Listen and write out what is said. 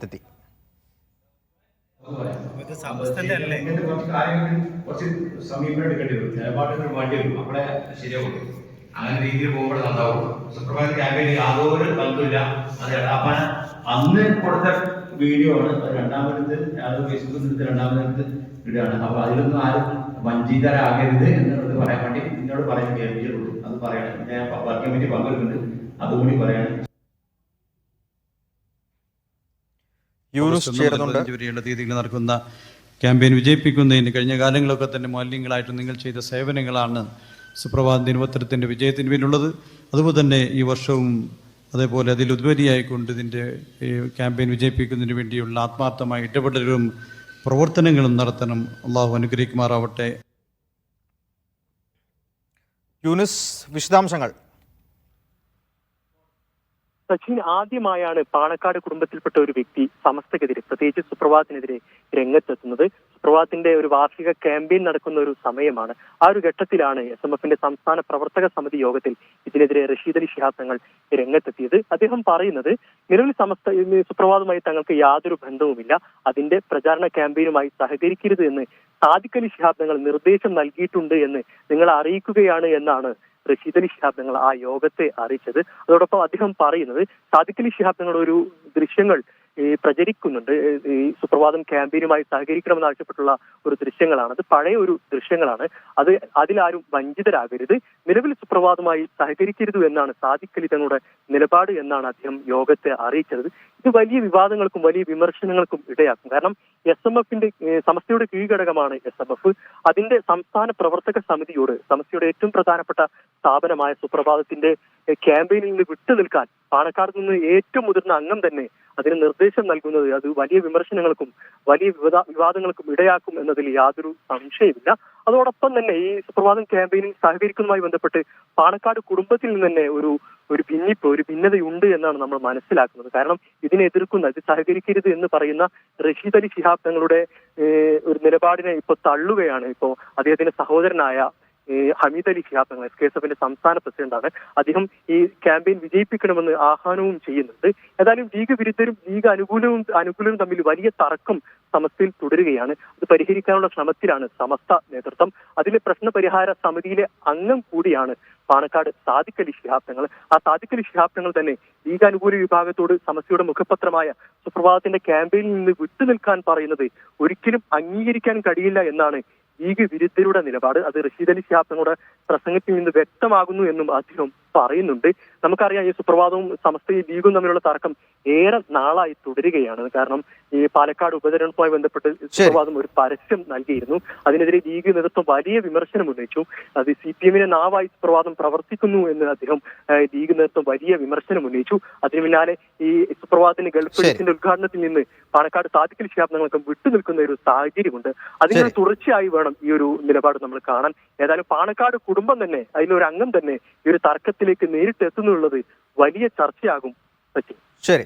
എത്തി. സമീപനം എടുക്കേണ്ടി വരും, നിലപാടുകൾ വേണ്ടി വരും, അവിടെ ശരിയാവുള്ളൂ. അങ്ങനെ രീതിയിൽ പോകുമ്പോൾ നന്നാവുള്ളൂ. സുപ്രഭാത ക്യാമ്പയിന് യാതൊരു ബന്ധമില്ല. അത് അപ്പാന അന്ന് കൊടുത്ത വീഡിയോ ആണ്. അത് രണ്ടാമത് യാതൊരു ഫേസ്ബുക്കിൽ നിന്ന് രണ്ടാമത് ഇടുകയാണ്. അപ്പൊ അതിലൊന്നും ആരും വഞ്ചിതരാകരുത് എന്നുള്ളത് പറയാൻ വേണ്ടി നിന്നോട് പറയാൻ കേൾപ്പിച്ചുള്ളൂ. അത് പറയണം. ഞാൻ വർക്ക് കമ്മിറ്റി പങ്കെടുക്കുന്നുണ്ട്, അതുകൂടി പറയണം. വരെയുള്ള തീയതികൾ നടക്കുന്ന ക്യാമ്പയിൻ വിജയിപ്പിക്കുന്നതിന് കഴിഞ്ഞ കാലങ്ങളൊക്കെ തന്നെ മാലിന്യങ്ങളായിട്ട് നിങ്ങൾ ചെയ്ത സേവനങ്ങളാണ് സുപ്രഭാത ദിനപത്രത്തിൻ്റെ വിജയത്തിന് പിന്നിലുള്ളത്. അതുപോലെ തന്നെ ഈ വർഷവും അതേപോലെ അതിലുപരിയായിക്കൊണ്ട് ഇതിൻ്റെ ക്യാമ്പയിൻ വിജയിപ്പിക്കുന്നതിന് വേണ്ടിയുള്ള ആത്മാർത്ഥമായ ഇടപെടലുകളും പ്രവർത്തനങ്ങളും നടത്തണം. അള്ളാഹു അനുഗ്രഹിക്കുമാറാവട്ടെ. യൂനുസ്, വിശദാംശങ്ങൾ. സച്ചിൻ, ആദ്യമായാണ് പാണക്കാട് കുടുംബത്തിൽപ്പെട്ട ഒരു വ്യക്തി സമസ്തക്കെതിരെ, പ്രത്യേകിച്ച് സുപ്രഭാതത്തിനെതിരെ രംഗത്തെത്തുന്നത്. സുപ്രഭാതത്തിന്റെ ഒരു വാർഷിക ക്യാമ്പയിൻ നടക്കുന്ന ഒരു സമയമാണ്. ആ ഒരു ഘട്ടത്തിലാണ് SMFന്റെ സംസ്ഥാന പ്രവർത്തക സമിതി യോഗത്തിൽ ഇതിനെതിരെ റഷീദ് അലി ശിഹാബ് തങ്ങൾ രംഗത്തെത്തിയത്. അദ്ദേഹം പറയുന്നത്, നിലവിൽ സുപ്രഭാതവുമായി തങ്ങൾക്ക് യാതൊരു ബന്ധവുമില്ല, അതിന്റെ പ്രചാരണ ക്യാമ്പയിനുമായി സഹകരിക്കരുത് എന്ന് സാദിഖ് അലി ശിഹാബ് തങ്ങൾ നിർദ്ദേശം നൽകിയിട്ടുണ്ട് എന്ന് നിങ്ങളെ അറിയിക്കുകയാണ് എന്നാണ് റഷീദ് അലി ശിഹാബ് തങ്ങൾ ആ യോഗത്തെ അറിയിച്ചത്. അതോടൊപ്പം അദ്ദേഹം പറയുന്നത്, സാദിഖ് അലി ശിഹാബ് തങ്ങളുടെ ഒരു ദൃശ്യങ്ങൾ പ്രചരിക്കുന്നുണ്ട്. ഈ സുപ്രഭാതം ക്യാമ്പയിനുമായി സഹകരിക്കണമെന്ന് ആവശ്യപ്പെട്ടുള്ള ഒരു ദൃശ്യങ്ങളാണ്. അത് പഴയ ഒരു ദൃശ്യങ്ങളാണ്. അതിലാരും വഞ്ചിതരാകരുത്, നിലവിൽ സുപ്രഭാതമായി സഹകരിക്കരുത് എന്നാണ് സാദിഖ് അലി തങ്ങളുടെ നിലപാട് എന്നാണ് അദ്ദേഹം യോഗത്തെ അറിയിച്ചത്. ഇത് വലിയ വിവാദങ്ങൾക്കും വലിയ വിമർശനങ്ങൾക്കും ഇടയാക്കും. കാരണം SMFന്റെ സമസ്തയുടെ കീഴ്ഘടകമാണ് SMF. അതിന്റെ സംസ്ഥാന പ്രവർത്തക സമിതിയോട്, സമസ്തയുടെ ഏറ്റവും പ്രധാനപ്പെട്ട സ്ഥാപനമായ സുപ്രഭാതത്തിന്റെ ക്യാമ്പയിനിൽ നിന്ന് വിട്ടുനിൽക്കാൻ പാണക്കാട് നിന്ന് ഏറ്റവും മുതിർന്ന അംഗം തന്നെ അതിന് നിർദ്ദേശം നൽകുന്നത് അത് വലിയ വിമർശനങ്ങൾക്കും വലിയ വിവാദങ്ങൾക്കും ഇടയാക്കും എന്നതിൽ യാതൊരു സംശയമില്ല. അതോടൊപ്പം തന്നെ ഈ സുപ്രഭാതം ക്യാമ്പയിനിൽ സഹകരിക്കുന്നതുമായി ബന്ധപ്പെട്ട് പാണക്കാട് കുടുംബത്തിൽ നിന്ന് തന്നെ ഒരു ഭിന്നതയുണ്ട് എന്നാണ് നമ്മൾ മനസ്സിലാക്കുന്നത്. കാരണം ഇതിനെ എതിർക്കുന്ന, ഇത് സഹകരിക്കരുത് എന്ന് പറയുന്ന റഷീദ് അലി ശിഹാബ് തങ്ങളുടെ ഒരു നിലപാടിനെ ഇപ്പൊ തള്ളുകയാണ്. ഇപ്പോ അദ്ദേഹത്തിന്റെ സഹോദരനായ ഹമീദ് അലി ശിഹാബ് തങ്ങൾ SKSFന്റെ സംസ്ഥാന പ്രസിഡന്റാണ്. അദ്ദേഹം ഈ ക്യാമ്പയിൻ വിജയിപ്പിക്കണമെന്ന് ആഹ്വാനവും ചെയ്യുന്നുണ്ട്. ഏതായാലും ലീഗ് വിരുദ്ധരും ലീഗ് അനുകൂലവും തമ്മിൽ വലിയ തർക്കം സമസ്തയിൽ തുടരുകയാണ്. അത് പരിഹരിക്കാനുള്ള ശ്രമത്തിലാണ് സമസ്ത നേതൃത്വം. അതിലെ പ്രശ്നപരിഹാര സമിതിയിലെ അംഗം കൂടിയാണ് പാണക്കാട് സാദിഖ് അലി ശിഹാബ് തങ്ങൾ. ആ സാദിഖ് അലി ശിഹാബ് തങ്ങൾ തന്നെ ലീഗ് അനുകൂല വിഭാഗത്തോട് സമസ്തയുടെ മുഖപത്രമായ സുപ്രഭാതത്തിന്റെ ക്യാമ്പയിനിൽ നിന്ന് വിട്ടുനിൽക്കാൻ പറയുന്നത് ഒരിക്കലും അംഗീകരിക്കാൻ കഴിയില്ല എന്നാണ് ലീഗ് വിരുദ്ധരുടെ നിലപാട്. അത് റഷീദ് അലി ശിഹാബ് തങ്ങളുടെ പ്രസംഗത്തിൽ നിന്ന് വ്യക്തമാകുന്നു എന്നും അദ്ദേഹം പറയുന്നുണ്ട്. നമുക്കറിയാം, ഈ സുപ്രഭാതവും സമസ്തയും ലീഗും തമ്മിലുള്ള തർക്കം ഏറെ നാളായി തുടരുകയാണ്. കാരണം ഈ പാലക്കാട് ഉപതെരഞ്ഞെടുപ്പുമായി ബന്ധപ്പെട്ട് സുപ്രഭാതം ഒരു പരസ്യം നൽകിയിരുന്നു. അതിനെതിരെ ലീഗ് നേതൃത്വം വലിയ വിമർശനം ഉന്നയിച്ചു. അത് CPM നാവായി സുപ്രഭാതം പ്രവർത്തിക്കുന്നു എന്ന് അദ്ദേഹം ലീഗ് നേതൃത്വം വലിയ വിമർശനം ഉന്നയിച്ചു. അതിനു പിന്നാലെ ഈ സുപ്രഭാതത്തിന്റെ ഗൾഫ് ഡേറ്റിന്റെ ഉദ്ഘാടനത്തിൽ നിന്ന് പാണക്കാട് സാദിഖ് അലി ശിഹാബ് തങ്ങൾക്ക് വിട്ടുനിൽക്കുന്ന ഒരു സാഹചര്യമുണ്ട്. അതിന് തുടർച്ചയായി വേണം ഈ ഒരു നിലപാട് നമ്മൾ കാണാൻ. ഏതായാലും പാണക്കാട് കുടുംബം തന്നെ, അതിലൊരു അംഗം തന്നെ ഈ ഒരു തർക്കത്തിലേക്ക് നേരിട്ട് എത്തുന്നുള്ളത് വലിയ ചർച്ചയാകും. ശരി.